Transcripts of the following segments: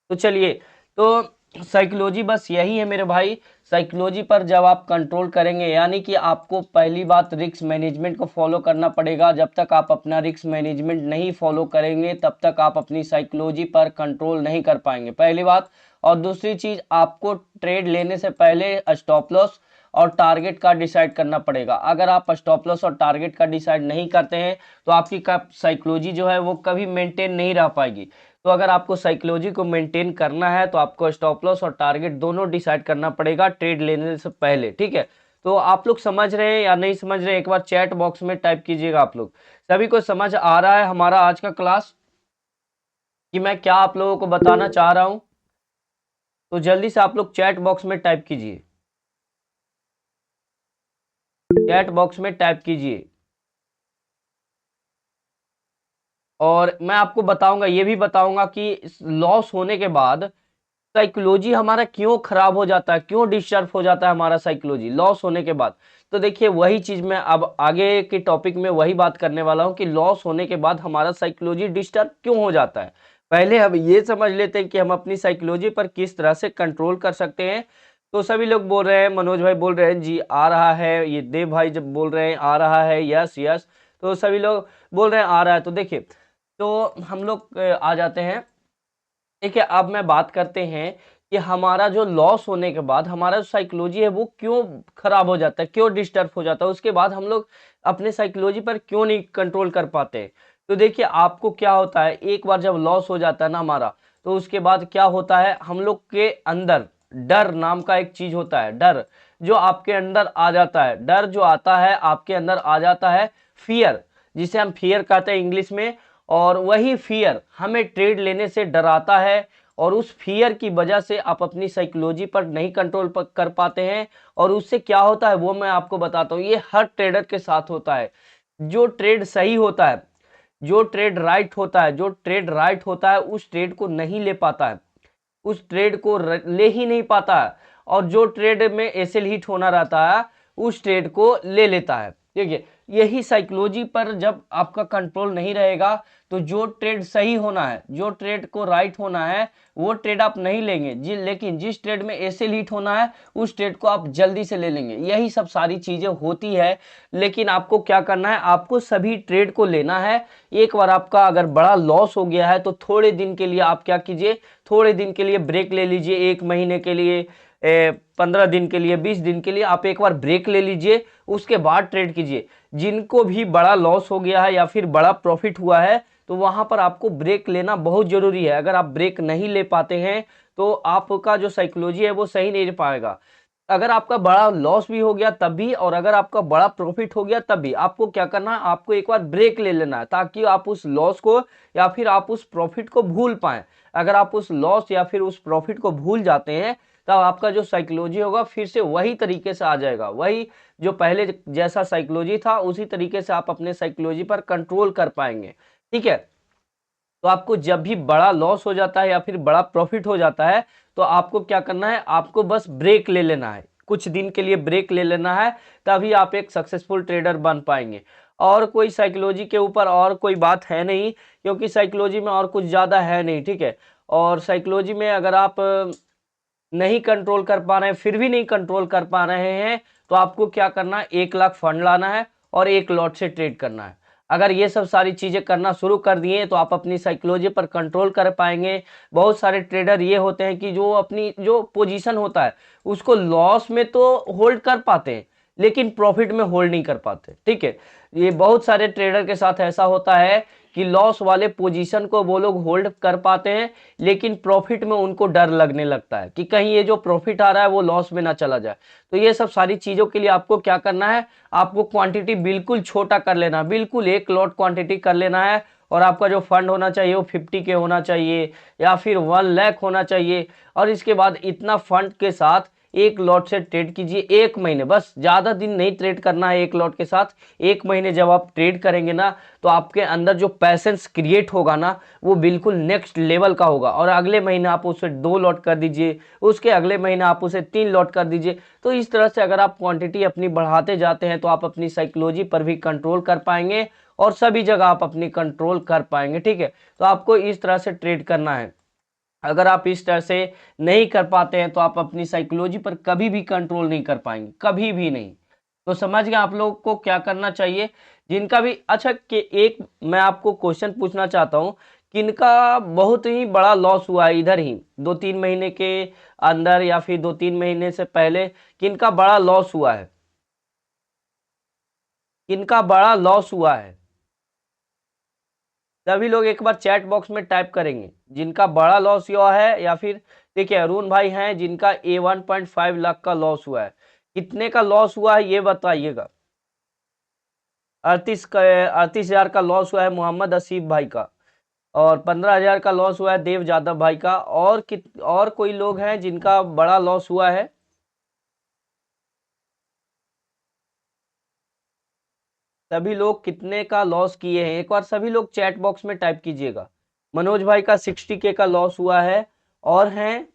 तो चलिए, तो साइकोलॉजी बस यही है मेरे भाई। साइकोलॉजी पर जब आप कंट्रोल करेंगे, यानी कि आपको पहली बात रिस्क मैनेजमेंट को फॉलो करना पड़ेगा। जब तक आप अपना रिस्क मैनेजमेंट नहीं फॉलो करेंगे तब तक आप अपनी साइकोलॉजी पर कंट्रोल नहीं कर पाएंगे, पहली बात। और दूसरी चीज, आपको ट्रेड लेने से पहले स्टॉप लॉस और टारगेट का डिसाइड करना पड़ेगा। अगर आप स्टॉप लॉस और टारगेट का डिसाइड नहीं करते हैं तो आपकी साइकोलॉजी जो है वो कभी मेंटेन नहीं रह पाएगी। तो अगर आपको साइकोलॉजी को मेंटेन करना है तो आपको स्टॉप लॉस और टारगेट दोनों डिसाइड करना पड़ेगा ट्रेड लेने से पहले, ठीक है। तो आप लोग समझ रहे हैं या नहीं समझ रहे हैं, एक बार चैट बॉक्स में टाइप कीजिएगा। आप लोग सभी को समझ आ रहा है हमारा आज का क्लास कि मैं क्या आप लोगों को बताना चाह रहा हूं? तो जल्दी से आप लोग चैट बॉक्स में टाइप कीजिए, चैट बॉक्स में टाइप कीजिए। और मैं आपको बताऊंगा, ये भी बताऊंगा कि लॉस होने के बाद साइकोलॉजी हमारा क्यों खराब हो जाता है, क्यों डिस्टर्ब हो जाता है हमारा साइकोलॉजी लॉस होने के बाद। तो देखिए, वही चीज मैं अब आगे के टॉपिक में वही बात करने वाला हूं कि लॉस होने के बाद हमारा साइकोलॉजी डिस्टर्ब क्यों हो जाता है। पहले हम ये समझ लेते हैं कि हम अपनी साइकोलॉजी पर किस तरह से कंट्रोल कर सकते हैं। तो सभी लोग बोल रहे हैं, मनोज भाई बोल रहे हैं जी आ रहा है, ये देव भाई जब बोल रहे हैं आ रहा है, यस यस। तो सभी लोग बोल रहे हैं आ रहा है। तो देखिए, तो हम लोग आ जाते हैं। देखिए, अब मैं बात करते हैं कि हमारा जो लॉस होने के बाद हमारा जो साइकोलॉजी है वो क्यों खराब हो जाता है, क्यों डिस्टर्ब हो जाता है, उसके बाद हम लोग अपने साइकोलॉजी पर क्यों नहीं कंट्रोल कर पाते। तो देखिए, आपको क्या होता है, एक बार जब लॉस हो जाता है ना हमारा, तो उसके बाद क्या होता है, हम लोग के अंदर डर नाम का एक चीज होता है। डर जो आपके अंदर आ जाता है, डर जो आता है आपके अंदर आ जाता है, फियर, जिसे हम फियर कहते हैं इंग्लिश में। और वही फियर हमें ट्रेड लेने से डराता है, और उस फियर की वजह से आप अपनी साइकोलॉजी पर नहीं कंट्रोल कर पाते हैं। और उससे क्या होता है वो मैं आपको बताता हूँ। ये हर ट्रेडर के साथ होता है। जो ट्रेड सही होता है, जो ट्रेड राइट होता है, जो ट्रेड राइट होता है उस ट्रेड को नहीं ले पाता है, उस ट्रेड को ले ही नहीं पाता है। और जो ट्रेड में एसएल हिट होना रहता है उस ट्रेड को ले लेता है। देखिए, यही साइकोलॉजी पर जब आपका कंट्रोल नहीं रहेगा तो जो ट्रेड सही होना है, जो ट्रेड को राइट होना है वो ट्रेड आप नहीं लेंगे जी, लेकिन जिस ट्रेड में एसएल हिट होना है उस ट्रेड को आप जल्दी से ले लेंगे। यही सब सारी चीजें होती है। लेकिन आपको क्या करना है, आपको सभी ट्रेड को लेना है। एक बार आपका अगर बड़ा लॉस हो गया है तो थोड़े दिन के लिए आप क्या कीजिए, थोड़े दिन के लिए ब्रेक ले लीजिए, 1 महीने के लिए, 15 दिन के लिए, 20 दिन के लिए आप एक बार ब्रेक ले लीजिए, उसके बाद ट्रेड कीजिए। जिनको भी बड़ा लॉस हो गया है या फिर बड़ा प्रॉफिट हुआ है तो वहां पर आपको ब्रेक लेना बहुत जरूरी है। अगर आप ब्रेक नहीं ले पाते हैं तो आपका जो साइकोलॉजी है वो सही नहीं रह पाएगा। अगर आपका बड़ा लॉस भी हो गया तब भी, और अगर आपका बड़ा प्रॉफिट हो गया तब भी, आपको क्या करना है, आपको एक बार ब्रेक ले लेना है ताकि आप उस लॉस को या फिर आप उस प्रॉफिट को भूल पाए। अगर आप उस लॉस या फिर उस प्रॉफिट को भूल जाते हैं तब आपका जो साइकोलॉजी होगा फिर से वही तरीके से आ जाएगा, वही जो पहले जैसा साइकोलॉजी था उसी तरीके से आप अपने साइकोलॉजी पर कंट्रोल कर पाएंगे, ठीक है। तो आपको जब भी बड़ा लॉस हो जाता है या फिर बड़ा प्रॉफिट हो जाता है तो आपको क्या करना है, आपको बस ब्रेक ले लेना है, कुछ दिन के लिए ब्रेक ले लेना है, तभी आप एक सक्सेसफुल ट्रेडर बन पाएंगे। और कोई साइकोलॉजी के ऊपर और कोई बात है नहीं, क्योंकि साइकोलॉजी में और कुछ ज़्यादा है नहीं, ठीक है। और साइकोलॉजी में अगर आप नहीं कंट्रोल कर पा रहे हैं, फिर भी नहीं कंट्रोल कर पा रहे हैं, तो आपको क्या करना है, 1 लाख फंड लाना है और 1 लॉट से ट्रेड करना है। अगर ये सब सारी चीजें करना शुरू कर दिए तो आप अपनी साइकोलॉजी पर कंट्रोल कर पाएंगे। बहुत सारे ट्रेडर ये होते हैं कि जो अपनी जो पोजीशन होता है उसको लॉस में तो होल्ड कर पाते हैं लेकिन प्रॉफिट में होल्ड नहीं कर पाते, ठीक है। ये बहुत सारे ट्रेडर के साथ ऐसा होता है कि लॉस वाले पोजीशन को वो लोग होल्ड कर पाते हैं लेकिन प्रॉफिट में उनको डर लगने लगता है कि कहीं ये जो प्रॉफिट आ रहा है वो लॉस में ना चला जाए। तो ये सब सारी चीजों के लिए आपको क्या करना है, आपको क्वांटिटी बिल्कुल छोटा कर लेना, बिल्कुल 1 लॉट क्वांटिटी कर लेना है। और आपका जो फंड होना चाहिए वो 50K होना चाहिए या फिर 1 लाख होना चाहिए। और इसके बाद इतना फंड के साथ 1 लॉट से ट्रेड कीजिए 1 महीने, बस ज्यादा दिन नहीं ट्रेड करना है 1 लॉट के साथ। 1 महीने जब आप ट्रेड करेंगे ना तो आपके अंदर जो पैसेंस क्रिएट होगा ना वो बिल्कुल नेक्स्ट लेवल का होगा। और अगले महीने आप उसे 2 लॉट कर दीजिए, उसके अगले महीने आप उसे 3 लॉट कर दीजिए। तो इस तरह से अगर आप क्वांटिटी अपनी बढ़ाते जाते हैं तो आप अपनी साइकोलॉजी पर भी कंट्रोल कर पाएंगे और सभी जगह आप अपनी कंट्रोल कर पाएंगे, ठीक है। तो आपको इस तरह से ट्रेड करना है। अगर आप इस तरह से नहीं कर पाते हैं तो आप अपनी साइकोलॉजी पर कभी भी कंट्रोल नहीं कर पाएंगे, कभी भी नहीं। तो समझ गए आप लोग को क्या करना चाहिए। जिनका भी अच्छा कि एक मैं आपको क्वेश्चन पूछना चाहता हूँ, किनका बहुत ही बड़ा लॉस हुआ है इधर ही 2-3 महीने के अंदर या फिर 2-3 महीने से पहले, किनका बड़ा लॉस हुआ है, किनका बड़ा लॉस हुआ है? सभी लोग एक बार चैट बॉक्स में टाइप करेंगे जिनका बड़ा लॉस हुआ है, या फिर देखिए अरुण भाई हैं जिनका A1.5 लाख का लॉस हुआ है। कितने का लॉस हुआ है ये बताइएगा। 38,000 का लॉस हुआ है मोहम्मद असीफ भाई का, और 15,000 का लॉस हुआ है देव यादव भाई का। और कोई लोग हैं जिनका बड़ा लॉस हुआ है? सभी लोग कितने का लॉस किए हैं एक बार सभी लोग चैट बॉक्स में टाइप कीजिएगा। मनोज भाई का 60K का लॉस हुआ है। और हैं,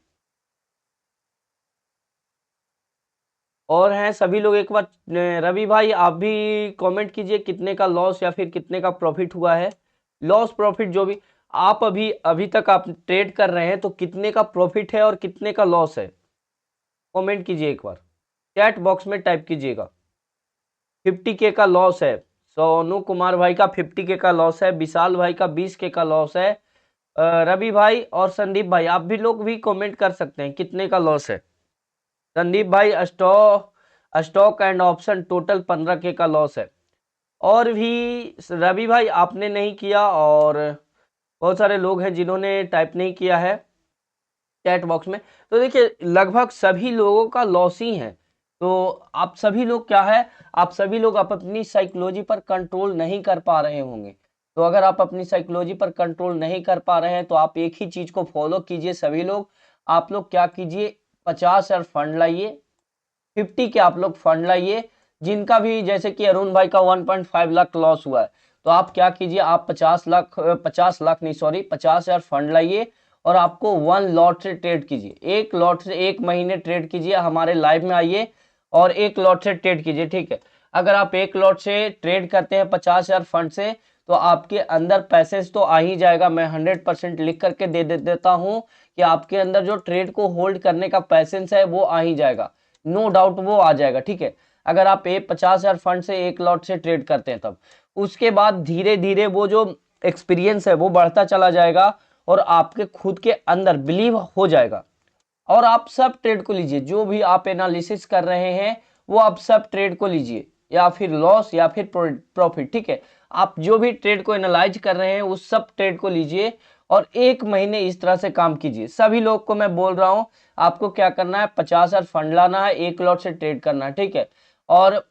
और हैं सभी लोग एक बार। रवि भाई आप भी कमेंट कीजिए कितने का लॉस या फिर कितने का प्रॉफिट हुआ है। लॉस प्रॉफिट जो भी आप अभी अभी तक आप ट्रेड कर रहे हैं तो कितने का प्रॉफिट है और कितने का लॉस है, कमेंट कीजिए एक बार, चैट बॉक्स में टाइप कीजिएगा। 50K का लॉस है, सोनू कुमार भाई का 50K का लॉस है, विशाल भाई का 20K का लॉस है। रवि भाई और संदीप भाई आप भी लोग भी कमेंट कर सकते हैं कितने का लॉस है। संदीप भाई stock and option total 15K का लॉस है। और भी रवि भाई आपने नहीं किया, और बहुत सारे लोग हैं जिन्होंने टाइप नहीं किया है चैट बॉक्स में। तो देखिए लगभग सभी लोगों का लॉस ही है। तो आप सभी लोग क्या है, आप सभी लोग आप अपनी साइकोलॉजी पर कंट्रोल नहीं कर पा रहे होंगे। तो अगर आप अपनी साइकोलॉजी पर कंट्रोल नहीं कर पा रहे हैं तो आप एक ही चीज को फॉलो कीजिए सभी लोग। आप लोग क्या कीजिए, 50,000 फंड लाइए, 50 के आप लोग फंड लाइए। जिनका भी जैसे कि अरुण भाई का 1.5 लाख लॉस हुआ है, तो आप क्या कीजिए, आप 50 लाख नहीं सॉरी 50,000 फंड लाइए और आपको 1 लॉट से ट्रेड कीजिए। एक लॉट से 1 महीने ट्रेड कीजिए, हमारे लाइव में आइए और एक लॉट से ट्रेड कीजिए, ठीक है। अगर आप एक लॉट से ट्रेड करते हैं 50,000 फंड से, तो आपके अंदर पैसेज तो आ ही जाएगा। मैं 100% लिख करके देता हूं कि आपके अंदर जो ट्रेड को होल्ड करने का पैसेंस है वो आ ही जाएगा, नो डाउट वो आ जाएगा, ठीक है। अगर आप 50,000 फंड से एक लॉट से ट्रेड करते हैं तब उसके बाद धीरे धीरे वो जो एक्सपीरियंस है वो बढ़ता चला जाएगा और आपके खुद के अंदर बिलीव हो जाएगा। और आप सब ट्रेड को लीजिए, जो भी आप एनालिसिस कर रहे हैं वो आप सब ट्रेड को लीजिए, या फिर लॉस या फिर प्रॉफिट, ठीक है। आप जो भी ट्रेड को एनालाइज कर रहे हैं उस सब ट्रेड को लीजिए और 1 महीने इस तरह से काम कीजिए। सभी लोग को मैं बोल रहा हूं, आपको क्या करना है, 50,000 फंड लाना है, एक लॉट से ट्रेड करना है, ठीक है। और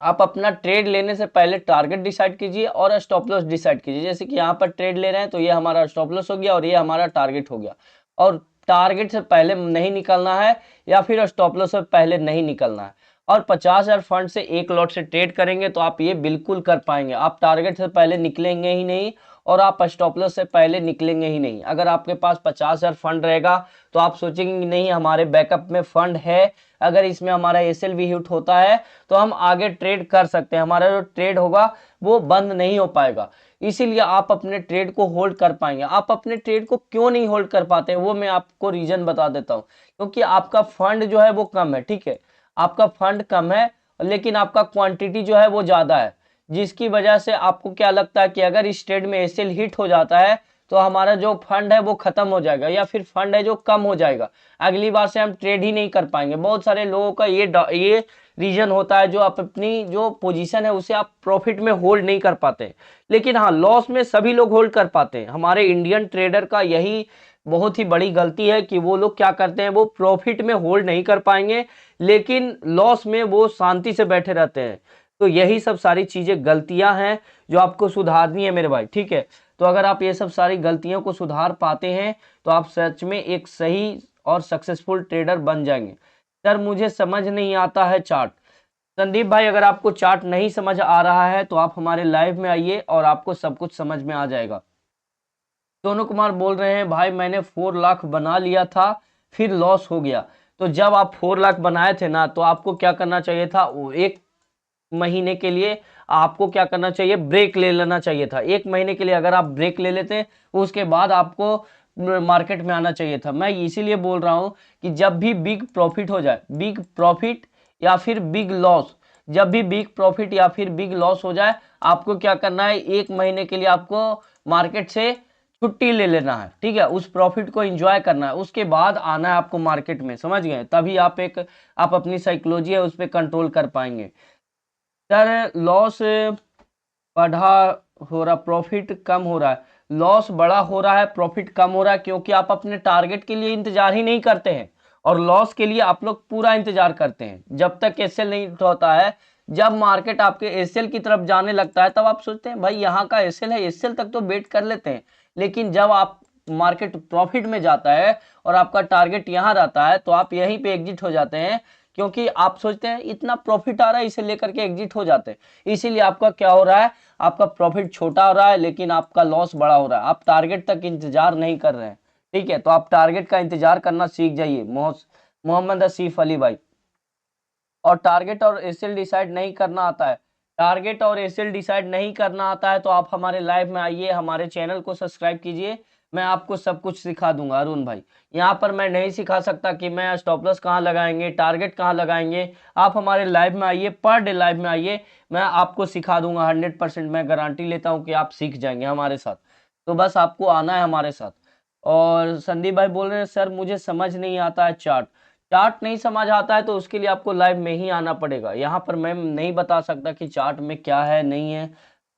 आप अपना ट्रेड लेने से पहले टारगेट डिसाइड कीजिए और स्टॉप लॉस डिसाइड कीजिए। जैसे कि यहाँ पर ट्रेड ले रहे हैं तो ये हमारा स्टॉप लॉस हो गया और ये हमारा टारगेट हो गया, और टारगेट से पहले नहीं निकलना है या फिर स्टॉप लॉस से पहले नहीं निकलना है। और 50,000 फंड से एक लॉट से ट्रेड करेंगे तो आप ये बिल्कुल कर पाएंगे, आप टारगेट से पहले निकलेंगे ही नहीं और आप स्टॉप लॉस से पहले निकलेंगे ही नहीं। अगर आपके पास 50,000 फंड रहेगा तो आप सोचेंगे नहीं हमारे बैकअप में फंड है, अगर इसमें हमारा एसएल भी हिट होता है तो हम आगे ट्रेड कर सकते हैं, हमारा जो ट्रेड होगा वो बंद नहीं हो पाएगा। इसीलिए आप अपने ट्रेड को होल्ड कर पाएंगे। आप अपने ट्रेड को क्यों नहीं होल्ड कर पाते वो मैं आपको रीजन बता देता हूँ। क्योंकि आपका फंड जो है वो कम है, ठीक है, आपका फंड कम है लेकिन आपका क्वांटिटी जो है वो ज्यादा है, जिसकी वजह से आपको क्या लगता है कि अगर इस ट्रेड में एसएल हिट हो जाता है तो हमारा जो फंड है वो खत्म हो जाएगा या फिर फंड है जो कम हो जाएगा, अगली बार से हम ट्रेड ही नहीं कर पाएंगे। बहुत सारे लोगों का ये रीजन होता है जो आप अपनी जो पोजीशन है उसे आप प्रॉफिट में होल्ड नहीं कर पाते। लेकिन हाँ, लॉस में सभी लोग होल्ड कर पाते हैं। हमारे इंडियन ट्रेडर का यही बहुत ही बड़ी गलती है कि वो लोग क्या करते हैं, वो प्रॉफिट में होल्ड नहीं कर पाएंगे लेकिन लॉस में वो शांति से बैठे रहते हैं। तो यही सब सारी चीजें गलतियां हैं जो आपको सुधारनी है मेरे भाई, ठीक है। तो अगर आप ये सब सारी गलतियों को सुधार पाते हैं तो आप सच में एक सही और सक्सेसफुल ट्रेडर बन जाएंगे। सर मुझे समझ नहीं आता है चार्ट। संदीप भाई अगर आपको चार्ट नहीं समझ आ रहा है तो आप हमारे लाइव में आइए और आपको सब कुछ समझ में आ जाएगा। सोनू कुमार बोल रहे हैं भाई मैंने 4 लाख बना लिया था फिर लॉस हो गया। तो जब आप 4 लाख बनाए थे ना तो आपको क्या करना चाहिए था, वो 1 महीने के लिए आपको क्या करना चाहिए, ब्रेक ले लेना चाहिए था। 1 महीने के लिए अगर आप ब्रेक ले लेते उसके बाद आपको मार्केट में आना चाहिए था। मैं इसीलिए बोल रहा हूँ कि जब भी बिग प्रॉफिट हो जाए, बिग प्रॉफिट या फिर बिग लॉस, जब भी बिग प्रॉफिट या फिर बिग लॉस हो जाए, आपको क्या करना है, 1 महीने के लिए आपको मार्केट से छुट्टी ले लेना है, ठीक है, उस प्रॉफिट को एंजॉय करना है, उसके बाद आना है आपको मार्केट में, समझ गए, तभी आप अपनी साइकोलॉजी है उस पर कंट्रोल कर पाएंगे। सर लॉस बढ़ा हो रहा, प्रॉफिट कम हो रहा है, लॉस बड़ा हो रहा है, प्रॉफिट कम हो रहा है, क्योंकि आप अपने टारगेट के लिए इंतजार ही नहीं करते हैं, और लॉस के लिए आप लोग पूरा इंतजार करते हैं जब तक एसएल नहीं होता है। जब मार्केट आपके एसएल की तरफ जाने लगता है तब आप सोचते हैं भाई यहाँ का एसएल है, एसएल तक तो वेट कर लेते हैं, लेकिन जब आप मार्केट प्रॉफिट में जाता है और आपका टारगेट यहाँ रहता है तो आप यहीं पे एग्जिट हो जाते हैं, क्योंकि आप सोचते हैं इतना प्रॉफिट आ रहा है, इसे लेकर के एग्जिट हो जाते हैं। इसीलिए आपका क्या हो रहा है, आपका प्रॉफिट छोटा हो रहा है लेकिन आपका लॉस बड़ा हो रहा है, आप टारगेट तक इंतजार नहीं कर रहे हैं, ठीक है, तो आप टारगेट का इंतजार करना सीख जाइए मोहम्मद आसिफ अली भाई। और टारगेट और एसएल डिसाइड नहीं करना आता है, टारगेट और एसएल डिसाइड नहीं करना आता है तो आप हमारे लाइव में आइए, हमारे चैनल को सब्सक्राइब कीजिए, मैं आपको सब कुछ सिखा दूंगा अरुण भाई। यहाँ पर मैं नहीं सिखा सकता कि मैं स्टॉप लॉस कहाँ लगाएंगे, टारगेट कहाँ लगाएंगे, आप हमारे लाइव में आइए, पर डे लाइव में आइए, मैं आपको सिखा दूंगा 100%, मैं गारंटी लेता हूँ कि आप सीख जाएंगे हमारे साथ, तो बस आपको आना है हमारे साथ। और संदीप भाई बोल रहे हैं सर मुझे समझ नहीं आता है चार्ट, चार्ट नहीं समझ आता है तो उसके लिए आपको लाइव में ही आना पड़ेगा, यहाँ पर मैं नहीं बता सकता कि चार्ट में क्या है नहीं है।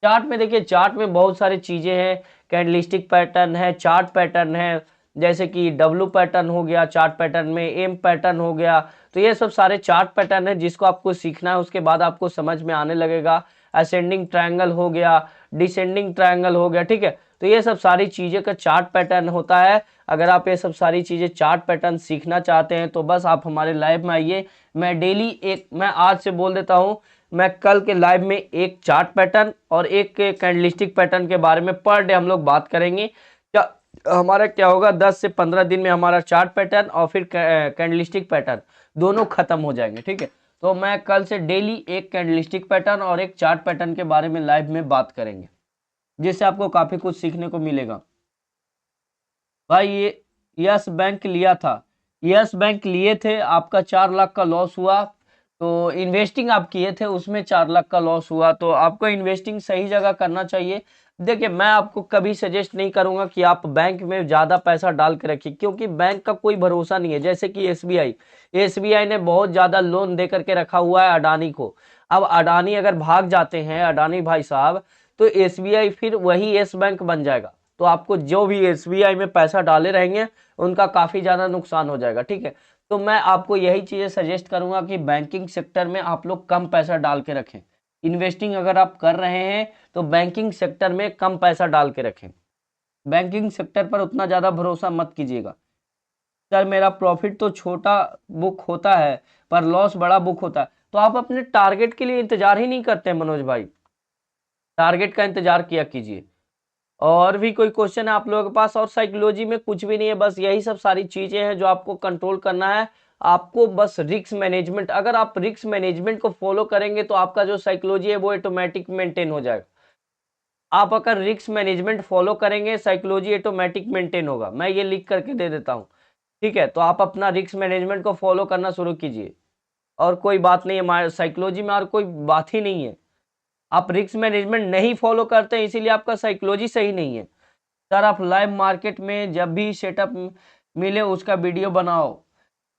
चार्ट में देखिए, चार्ट में बहुत सारी चीजें हैं, कैंडलस्टिक पैटर्न है, चार्ट पैटर्न है, जैसे कि डब्लू पैटर्न हो गया चार्ट पैटर्न में, एम पैटर्न हो गया, तो ये सब सारे चार्ट पैटर्न है जिसको आपको सीखना है, उसके बाद आपको समझ में आने लगेगा। असेंडिंग ट्रायंगल हो गया, डिसेंडिंग ट्रायंगल हो गया, ठीक है, तो ये सब सारी चीजें का चार्ट पैटर्न होता है। अगर आप ये सब सारी चीजें चार्ट पैटर्न सीखना चाहते हैं तो बस आप हमारे लाइव में आइए, मैं आज से बोल देता हूँ, मैं कल के लाइव में एक चार्ट पैटर्न और एक कैंडलस्टिक पैटर्न के बारे में पर डे हम लोग बात करेंगे। क्या हमारा क्या होगा, 10 से 15 दिन में हमारा चार्ट पैटर्न और फिर कैंडलस्टिक पैटर्न दोनों खत्म हो जाएंगे, ठीक है, तो मैं कल से डेली एक कैंडलस्टिक पैटर्न और एक चार्ट पैटर्न के बारे में लाइव में बात करेंगे, जिससे आपको काफी कुछ सीखने को मिलेगा। भाई ये यस बैंक लिया था, यस बैंक लिए थे, आपका 4 लाख का लॉस हुआ, तो इन्वेस्टिंग आप किए थे उसमें 4 लाख का लॉस हुआ, तो आपको इन्वेस्टिंग सही जगह करना चाहिए। देखिए मैं आपको कभी सजेस्ट नहीं करूंगा कि आप बैंक में ज्यादा पैसा डाल के रखिए, क्योंकि बैंक का कोई भरोसा नहीं है, जैसे कि एसबीआई ने बहुत ज्यादा लोन दे करके रखा हुआ है अडानी को। अब अडानी अगर भाग जाते हैं, अडानी भाई साहब, तो एसबीआई फिर वही येस बैंक बन जाएगा, तो आपको जो भी एसबीआई में पैसा डाले रहेंगे उनका काफी ज्यादा नुकसान हो जाएगा, ठीक है, तो मैं आपको यही चीजें सजेस्ट करूंगा कि बैंकिंग सेक्टर में आप लोग कम पैसा डाल के रखें, इन्वेस्टिंग अगर आप कर रहे हैं तो बैंकिंग सेक्टर में कम पैसा डाल के रखें, बैंकिंग सेक्टर पर उतना ज्यादा भरोसा मत कीजिएगा। सर मेरा प्रॉफिट तो छोटा बुक होता है पर लॉस बड़ा बुक होता है, तो आप अपने टारगेट के लिए इंतजार ही नहीं करते मनोज भाई, टारगेट का इंतजार किया कीजिए। और भी कोई क्वेश्चन है आप लोगों के पास? और साइकोलॉजी में कुछ भी नहीं है, बस यही सब सारी चीजें हैं जो आपको कंट्रोल करना है, आपको बस रिस्क मैनेजमेंट, अगर आप रिस्क मैनेजमेंट को फॉलो करेंगे तो आपका जो साइकोलॉजी है वो ऑटोमेटिक मेंटेन हो जाएगा। आप अगर रिस्क मैनेजमेंट फॉलो करेंगे साइकोलॉजी ऑटोमेटिक मेंटेन होगा, मैं ये लिख करके दे देता हूँ, ठीक है, तो आप अपना रिस्क मैनेजमेंट को फॉलो करना शुरू कीजिए, और कोई बात नहीं है, हमारे साइकोलॉजी में और कोई बात ही नहीं है, आप रिस्क मैनेजमेंट नहीं फॉलो करते हैं इसीलिए आपका साइकोलॉजी सही नहीं है। सर आप लाइव मार्केट में जब भी सेटअप मिले उसका वीडियो बनाओ,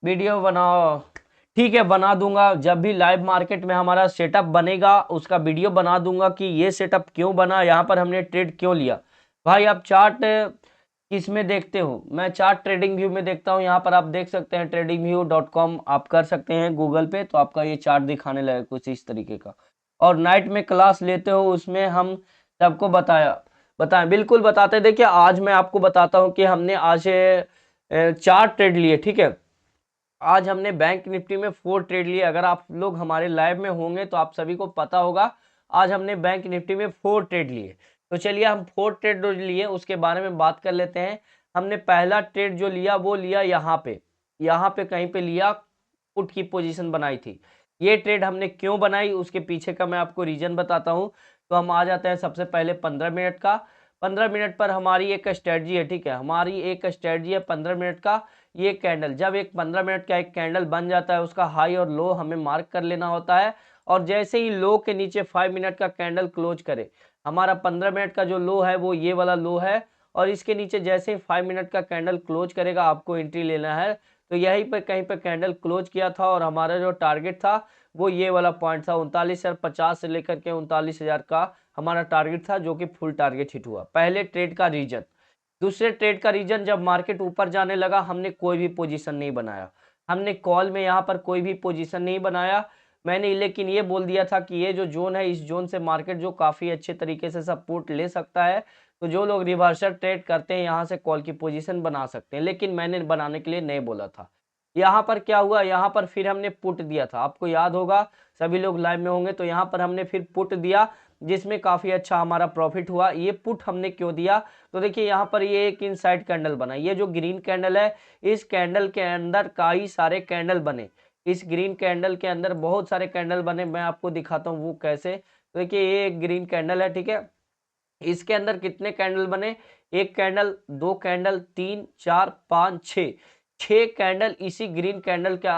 ठीक है बना दूंगा, जब भी लाइव मार्केट में हमारा सेटअप बनेगा उसका वीडियो बना दूंगा कि ये सेटअप क्यों बना, यहाँ पर हमने ट्रेड क्यों लिया। भाई आप चार्ट किस में देखते हो? मैं चार्ट ट्रेडिंग व्यू में देखता हूँ, यहाँ पर आप देख सकते हैं tradingview.com आप कर सकते हैं गूगल पे, तो आपका ये चार्ट दिखाने लगे कुछ इस तरीके का। और नाइट में क्लास लेते हो उसमें हम सबको बताएं, बिल्कुल बताते हैं। देखिए आज मैं आपको बताता हूं कि हमने आज 4 ट्रेड लिए, ठीक है, आज हमने बैंक निफ्टी में 4 ट्रेड लिए, अगर आप लोग हमारे लाइव में होंगे तो आप सभी को पता होगा, आज हमने बैंक निफ्टी में 4 ट्रेड लिए। तो चलिए हम 4 ट्रेड जो लिए उसके बारे में बात कर लेते हैं। हमने पहला ट्रेड जो लिया वो लिया यहाँ पे कहीं पे लिया, पुट की पोजीशन बनाई थी। ये ट्रेड हमने क्यों बनाई उसके पीछे का मैं आपको रीजन बताता हूँ। तो हम आ जाते हैं सबसे पहले 15 मिनट का, 15 मिनट पर हमारी एक स्ट्रेटजी है, ठीक है, हमारी एक स्ट्रेटजी है 15 मिनट का। ये कैंडल जब एक 15 मिनट का एक कैंडल बन जाता है, उसका हाई और लो हमें मार्क कर लेना होता है। और जैसे ही लो के नीचे 5 मिनट का कैंडल क्लोज करे, हमारा 15 मिनट का जो लो है वो ये वाला लो है, और इसके नीचे जैसे ही 5 मिनट का कैंडल क्लोज करेगा आपको एंट्री लेना है। तो यहीं पर कहीं पर कैंडल क्लोज किया था और हमारा जो टारगेट था वो ये वाला पॉइंट था 39,050 से लेकर के 39,000 का हमारा टारगेट था, जो कि फुल टारगेट हिट हुआ। पहले ट्रेड का रीजन। दूसरे ट्रेड का रीजन, जब मार्केट ऊपर जाने लगा हमने कोई भी पोजीशन नहीं बनाया, हमने कॉल में यहाँ पर कोई भी पोजीशन नहीं बनाया। मैंने लेकिन ये बोल दिया था कि ये जो जोन है, इस जोन से मार्केट जो काफ़ी अच्छे तरीके से सपोर्ट ले सकता है, तो जो लोग रिवर्सल ट्रेड करते हैं यहाँ से कॉल की पोजीशन बना सकते हैं, लेकिन मैंने बनाने के लिए नहीं बोला था। यहाँ पर क्या हुआ, यहाँ पर फिर हमने पुट दिया था, आपको याद होगा, सभी लोग लाइव में होंगे, तो यहाँ पर हमने फिर पुट दिया जिसमें काफ़ी अच्छा हमारा प्रॉफिट हुआ। ये पुट हमने क्यों दिया, तो देखिए यहाँ पर ये एक इनसाइड कैंडल बना, ये जो ग्रीन कैंडल है, इस कैंडल के अंदर कई सारे कैंडल बने, इस ग्रीन कैंडल के अंदर बहुत सारे कैंडल बने, मैं आपको दिखाता हूँ वो कैसे। तो देखिए ये एक ग्रीन कैंडल है, ठीक है, इसके अंदर कितने कैंडल बने, एक कैंडल, दो कैंडल, 3 4 5 6, 6 कैंडल इसी ग्रीन कैंडल के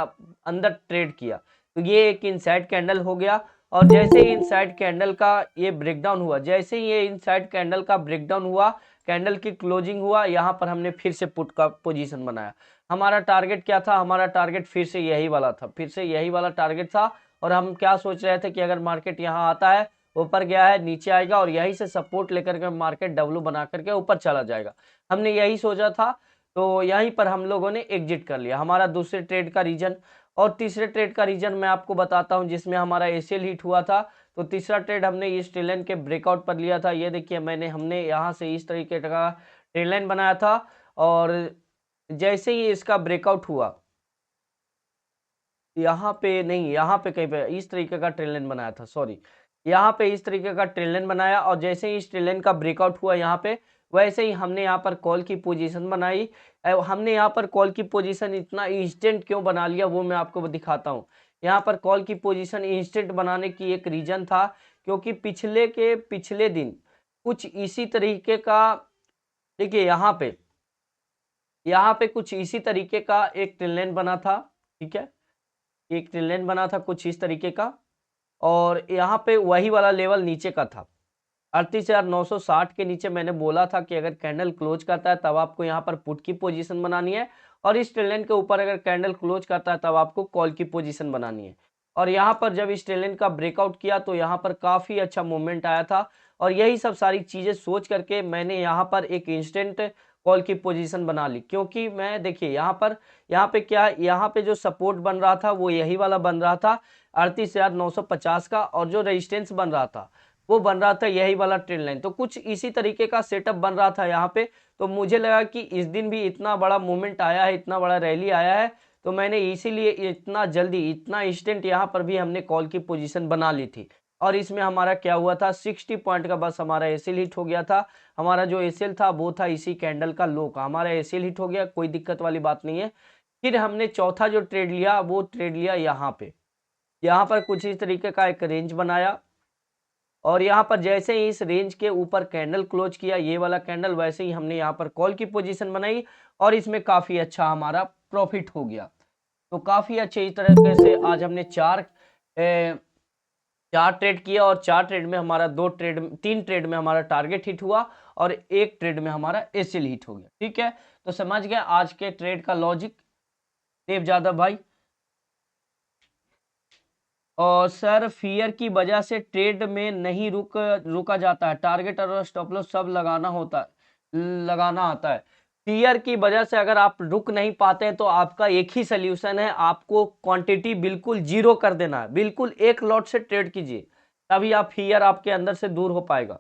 अंदर ट्रेड किया। तो ये एक इनसाइड कैंडल हो गया। और जैसे ही इनसाइड कैंडल का ये ब्रेकडाउन हुआ, जैसे ही ये इनसाइड कैंडल का ब्रेकडाउन हुआ, कैंडल की क्लोजिंग हुआ, यहाँ पर हमने फिर से पुट का पोजीशन बनाया। हमारा टारगेट क्या था, हमारा टारगेट फिर से यही वाला था, फिर से यही वाला टारगेट था। और हम क्या सोच रहे थे कि अगर मार्केट यहाँ आता है, ऊपर गया है, नीचे आएगा और यहीं से सपोर्ट लेकर के मार्केट डब्लू बना करके ऊपर चला जाएगा, हमने यही सोचा था। तो यहीं पर हम लोगों ने एग्जिट कर लिया, हमारा दूसरे ट्रेड का रीजन। और तीसरे ट्रेड का रीजन मैं आपको बताता हूं, जिसमें हमारा एसीएल हिट हुआ था। तो तीसरा ट्रेड हमने इस ट्रेड लाइन के ब्रेकआउट पर लिया था, ये देखिए हमने यहाँ से इस तरीके का ट्रेड लाइन बनाया था। और जैसे ही इसका ब्रेकआउट हुआ, यहाँ पे नहीं, यहाँ पे कहीं पे इस तरीके का ट्रेड लाइन बनाया था, सॉरी, यहाँ पे इस तरीके का ट्रेड लाइन बनाया। और जैसे ही इस ट्रेड लाइन का ब्रेकआउट हुआ यहाँ पे, वैसे ही हमने यहाँ पर कॉल की पोजीशन बनाई। हमने यहाँ पर कॉल की पोजीशन इतना इंस्टेंट क्यों बना लिया वो मैं आपको दिखाता हूँ। यहाँ पर कॉल की पोजीशन इंस्टेंट बनाने की एक रीजन था, क्योंकि पिछले दिन कुछ इसी तरीके का, देखिए यहाँ पे कुछ इसी तरीके का एक ट्रेड लाइन बना था, ठीक है, एक ट्रेड लाइन बना था कुछ इस तरीके का। और यहाँ पे वही वाला लेवल नीचे का था 38,960 के नीचे। मैंने बोला था कि अगर कैंडल क्लोज करता है तब आपको यहाँ पर पुट की पोजीशन बनानी है, और इस ट्रेड लाइन के ऊपर अगर कैंडल क्लोज करता है तब आपको कॉल की पोजीशन बनानी है। और यहाँ पर जब इस ट्रेड लाइन का ब्रेकआउट किया तो यहाँ पर काफ़ी अच्छा मूवमेंट आया था। और यही सब सारी चीज़ें सोच करके मैंने यहाँ पर एक इंस्टेंट कॉल की पोजीशन बना ली, क्योंकि मैं देखिए यहाँ पे क्या, यहाँ पे जो सपोर्ट बन रहा था वो यही वाला बन रहा था 38,950 का, और जो रेजिस्टेंस बन रहा था वो बन रहा था यही वाला ट्रेंड लाइन। तो कुछ इसी तरीके का सेटअप बन रहा था यहाँ पे। तो मुझे लगा कि इस दिन भी इतना बड़ा मूवमेंट आया है, इतना बड़ा रैली आया है, तो मैंने इसीलिए इतना जल्दी, इतना इंस्टेंट यहाँ पर भी हमने कॉल की पोजीशन बना ली थी। और इसमें हमारा क्या हुआ था, 60 पॉइंट का बस हमारा एसएल हिट हो गया था। हमारा जो एसएल था वो था इसी कैंडल का लो का, हमारा एसएल हिट हो गया, कोई दिक्कत वाली बात नहीं है। फिर हमने चौथा जो ट्रेड लिया वो ट्रेड लिया यहाँ पे, यहाँ पर कुछ इस तरीके का एक रेंज बनाया। और यहाँ पर जैसे ही इस रेंज के ऊपर कैंडल क्लोज किया, ये वाला कैंडल, वैसे ही हमने यहाँ पर कॉल की पोजीशन बनाई, और इसमें काफ़ी अच्छा हमारा प्रॉफिट हो गया। तो काफ़ी अच्छे इस तरीके से आज हमने चार ट्रेड किया, और चार ट्रेड में हमारा तीन ट्रेड में हमारा टारगेट हिट हुआ, और एक ट्रेड में हमारा एसएल हिट हो गया। ठीक है, तो समझ गए आज के ट्रेड का लॉजिक देव यादव भाई। और सर फियर की वजह से ट्रेड में नहीं रुका जाता है, टारगेट और स्टॉप लॉस सब लगाना आता है। फियर की वजह से अगर आप रुक नहीं पाते हैं तो आपका एक ही सोल्यूशन है, आपको क्वांटिटी बिल्कुल जीरो कर देना है, बिल्कुल एक लॉट से ट्रेड कीजिए, तभी आप फियर आपके अंदर से दूर हो पाएगा।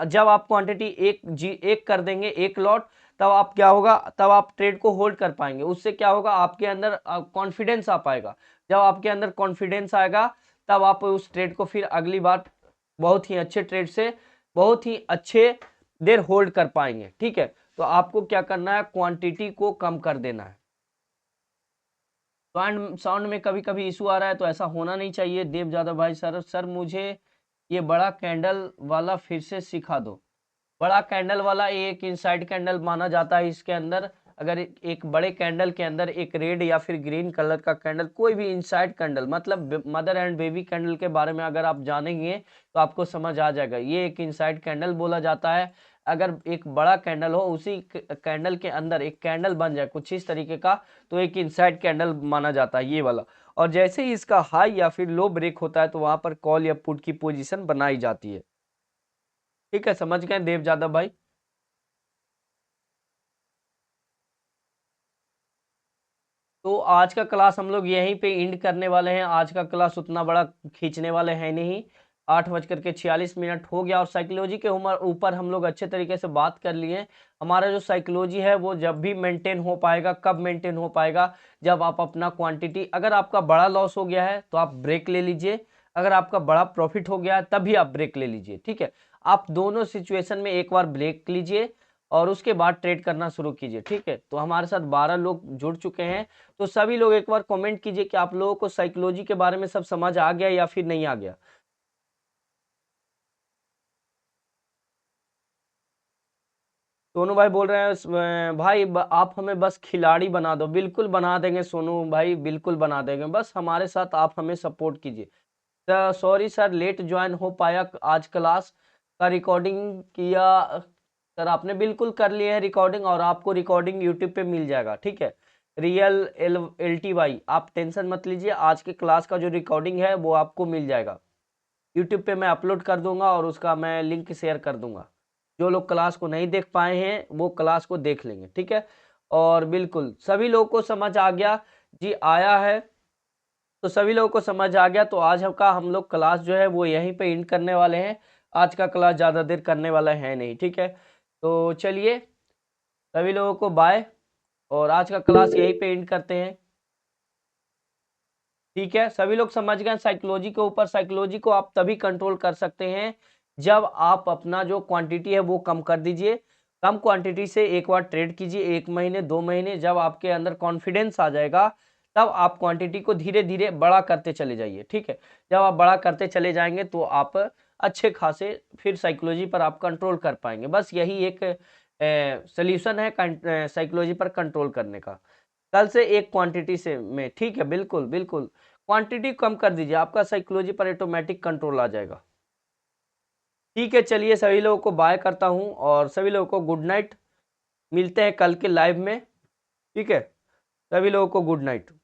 जब आप क्वांटिटी एक कर देंगे, एक लॉट, तब आप क्या होगा, तब आप ट्रेड को होल्ड कर पाएंगे। उससे क्या होगा, आपके अंदर कॉन्फिडेंस आ पाएगा। जब आपके अंदर कॉन्फिडेंस आएगा तब आप उस ट्रेड को फिर अगली बार बहुत ही अच्छे ट्रेड से बहुत ही अच्छे देर होल्ड कर पाएंगे। ठीक है, तो आपको क्या करना है, क्वांटिटी को कम कर देना है। साउंड में कभी कभी इशू आ रहा है, तो ऐसा होना नहीं चाहिए। देव यादव भाई, सर मुझे ये बड़ा कैंडल वाला फिर से सिखा दो। बड़ा कैंडल वाला एक इनसाइड कैंडल माना जाता है। इसके अंदर अगर एक बड़े कैंडल के अंदर एक रेड या फिर ग्रीन कलर का कैंडल, कोई भी इनसाइड कैंडल, मतलब मदर एंड बेबी कैंडल के बारे में अगर आप जानेंगे तो आपको समझ आ जाएगा, ये एक इनसाइड कैंडल बोला जाता है। अगर एक बड़ा कैंडल हो, उसी कैंडल के अंदर एक कैंडल बन जाए कुछ इस तरीके का, तो एक इनसाइड कैंडल माना जाता है ये वाला। और जैसे ही इसका हाई या फिर लो ब्रेक होता है तो वहां पर कॉल या पुट की पोजीशन बनाई जाती है। ठीक है, समझ गए देव जादव भाई? तो आज का क्लास हम लोग यहीं पे एंड करने वाले हैं। आज का क्लास उतना बड़ा खींचने वाले हैं नहीं। 8:46 हो गया और साइकोलॉजी के ऊपर हम लोग अच्छे तरीके से बात कर लिए। हमारा जो साइकोलॉजी है वो जब भी मेंटेन हो पाएगा, कब मेंटेन हो पाएगा, जब आप अपना क्वांटिटी, अगर आपका बड़ा लॉस हो गया है तो आप ब्रेक ले लीजिए, अगर आपका बड़ा प्रॉफिट हो गया है तभी आप ब्रेक ले लीजिए। ठीक है, आप दोनों सिचुएशन में एक बार ब्रेक लीजिए और उसके बाद ट्रेड करना शुरू कीजिए। ठीक है, तो हमारे साथ 12 लोग जुड़ चुके हैं। तो सभी लोग एक बार कमेंट कीजिए कि आप लोगों को साइकोलॉजी के बारे में सब समझ आ गया या फिर नहीं आ गया। सोनू भाई बोल रहे हैं भाई आप हमें बस खिलाड़ी बना दो। बिल्कुल बना देंगे सोनू भाई, बिल्कुल बना देंगे, बस हमारे साथ आप हमें सपोर्ट कीजिए। सॉरी सर, लेट ज्वाइन हो पाया आज क्लास का रिकॉर्डिंग किया। सर आपने बिल्कुल कर लिया है रिकॉर्डिंग, और आपको रिकॉर्डिंग यूट्यूब पे मिल जाएगा। ठीक है, रियल LTY, आप टेंशन मत लीजिए, आज के क्लास का जो रिकॉर्डिंग है वो आपको मिल जाएगा यूट्यूब पे। मैं अपलोड कर दूंगा और उसका मैं लिंक शेयर कर दूंगा। जो लोग क्लास को नहीं देख पाए हैं वो क्लास को देख लेंगे। ठीक है, और बिल्कुल सभी लोगों को समझ आ गया जी, आया है तो सभी लोगों को समझ आ गया। तो आज का हम लोग क्लास जो है वो यहीं पे एंड करने वाले हैं। आज का क्लास ज़्यादा देर करने वाला है नहीं। ठीक है, तो चलिए सभी लोगों को बाय, और आज का क्लास यहीं पे एंड करते हैं। ठीक है, सभी लोग समझ गए साइकोलॉजी के ऊपर। साइकोलॉजी को आप तभी कंट्रोल कर सकते हैं जब आप अपना जो क्वांटिटी है वो कम कर दीजिए। कम क्वांटिटी से एक बार ट्रेड कीजिए, 1 महीने 2 महीने, जब आपके अंदर कॉन्फिडेंस आ जाएगा तब आप क्वांटिटी को धीरे धीरे बड़ा करते चले जाइए। ठीक है, जब आप बड़ा करते चले जाएंगे तो आप अच्छे खासे फिर साइकोलॉजी पर आप कंट्रोल कर पाएंगे। बस यही एक सोल्यूशन है साइकोलॉजी पर कंट्रोल करने का। कल से एक क्वांटिटी से में, ठीक है, बिल्कुल बिल्कुल क्वांटिटी कम कर दीजिए, आपका साइकोलॉजी पर ऑटोमेटिक कंट्रोल आ जाएगा। ठीक है, चलिए सभी लोगों को बाय करता हूं और सभी लोगों को गुड नाइट। मिलते हैं कल के लाइव में। ठीक है, सभी लोगों को गुड नाइट।